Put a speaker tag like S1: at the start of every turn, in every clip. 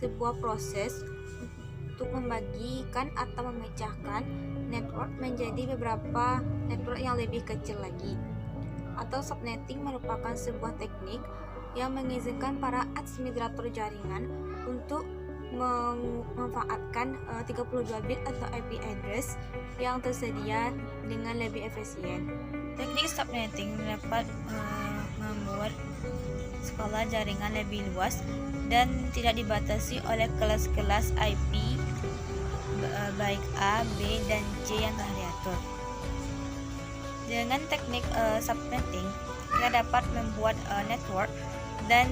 S1: sebuah proses untuk membagikan atau memecahkan network menjadi beberapa network yang lebih kecil lagi. Atau subnetting merupakan sebuah teknik yang mengizinkan para administrator jaringan untuk memanfaatkan 32 bit atau IP address yang tersedia dengan lebih efisien. Teknik subnetting dapat membuat skala jaringan lebih luas dan tidak dibatasi oleh kelas-kelas IP baik A, B, dan C yang telah diatur. Dengan teknik subnetting, kita dapat membuat network dan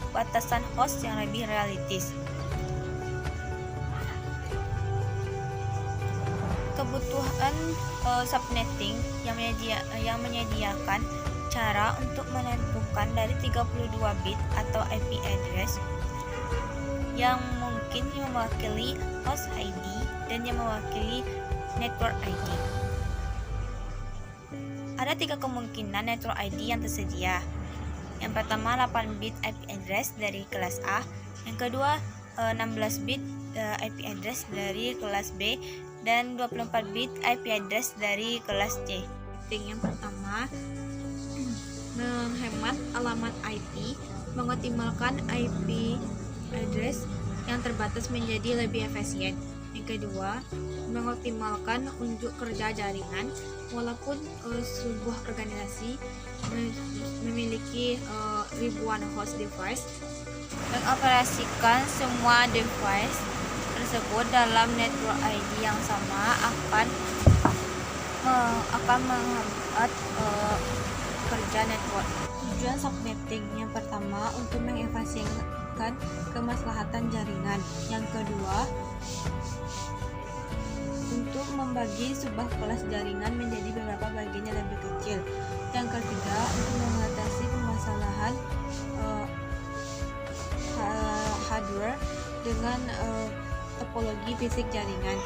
S1: batasan host yang lebih realistis. Kebutuhan subnetting yang menyediakan cara untuk menentukan dari 32 bit atau IP address yang mungkin mewakili host ID dan yang mewakili network ID. Ada 3 kemungkinan network ID yang tersedia. Yang pertama 8 bit IP address dari kelas A, yang kedua 16 bit IP address dari kelas B, dan 24 bit IP address dari kelas C. Yang pertama, menghemat alamat IP, mengoptimalkan IP address yang terbatas menjadi lebih efisien. Yang kedua, mengoptimalkan unjuk kerja jaringan. Walaupun sebuah organisasi memiliki ribuan host device, mengoperasikan semua device tersebut dalam network ID yang sama akan menghambat kerja network. Tujuan subnetting yang pertama untuk mengefisienkan kemaslahatan jaringan. Yang kedua, untuk membagi sebuah kelas jaringan menjadi beberapa bagian yang lebih kecil. Yang ketiga, untuk mengatasi permasalahan hardware dengan topologi fisik jaringan.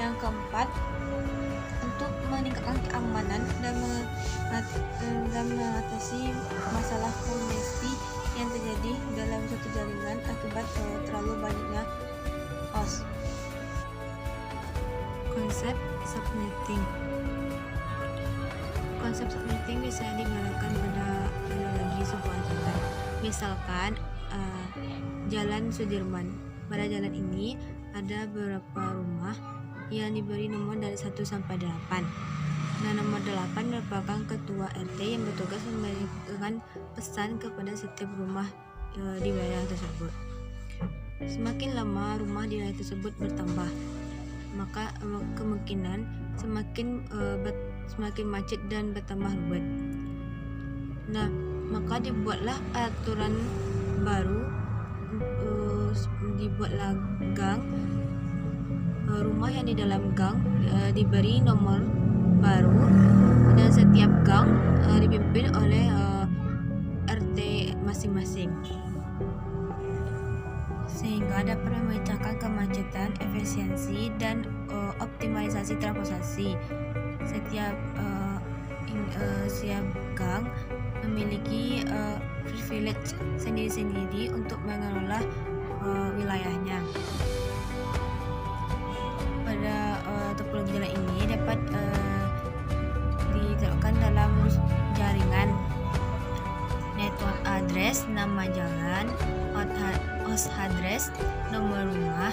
S1: Yang keempat, untuk meningkatkan keamanan dan mengatasi masalah kongesi yang terjadi dalam suatu jaringan akibat terlalu banyaknya host. Konsep subnetting. Konsep subnetting bisa digunakan pada analogi sebuah jalan. Misalkan Jalan Sudirman. Pada jalan ini ada beberapa rumah yang diberi nomor dari 1 sampai 8. Nah, nomor 8 merupakan ketua RT yang bertugas memberikan pesan kepada setiap rumah di wilayah tersebut. Semakin lama rumah di wilayah tersebut bertambah, maka kemungkinan semakin macet dan bertambah ruwet. Nah, maka dibuatlah aturan baru, dibuatlah gang. Rumah yang di dalam gang diberi nomor baru dan setiap gang dipimpin oleh RT masing-masing, sehingga dapat memecahkan kemacetan, efisiensi, dan optimalisasi transportasi. Setiap gang memiliki privilege sendiri-sendiri untuk mengelola wilayahnya. Pada topologi jalan ini dapat diterapkan dalam jaringan network address, nama jalan, host address, nomor rumah,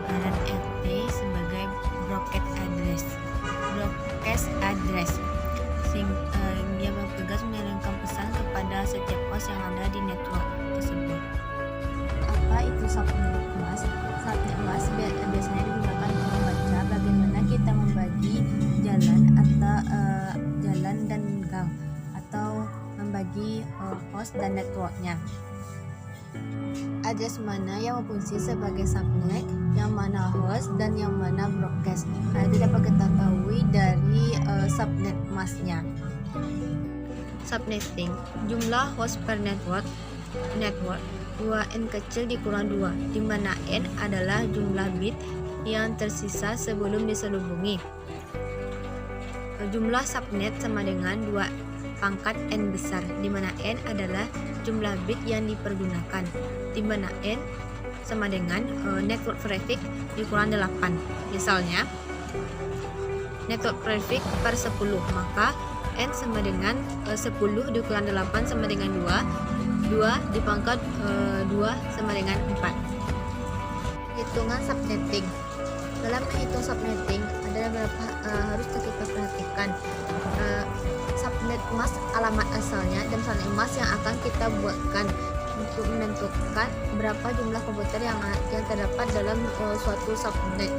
S1: dan RT sebagai broadcast address. Dia bertugas mengirimkan pesan kepada setiap host yang ada di network tersebut. Apa itu subnet mas? Subnet mas biasanya digunakan untuk membaca bagaimana kita membagi jalan atau jalan dan gang, atau membagi host dan networknya. Address mana yang berfungsi sebagai subnet, yang mana host, dan yang mana broadcast. Itu dapat kita ketahui dari subnet masnya. Subnetting, jumlah host per network 2n kecil dikurang 2, di mana n adalah jumlah bit yang tersisa sebelum diselubungi. Jumlah subnet sama dengan 2 pangkat n besar, di mana n adalah jumlah bit yang dipergunakan, di mana n sama dengan network traffic dikurang 8. Misalnya network traffic per 10, maka N sama dengan 10 dikurang 8 sama dengan 2 dipangkat 2 sama dengan 4. Hitungan subnetting. Dalam menghitung subnetting ada beberapa harus kita perhatikan. Subnet mask alamat asalnya dan subnet mask yang akan kita buatkan untuk menentukan berapa jumlah komputer yang terdapat dalam suatu subnet.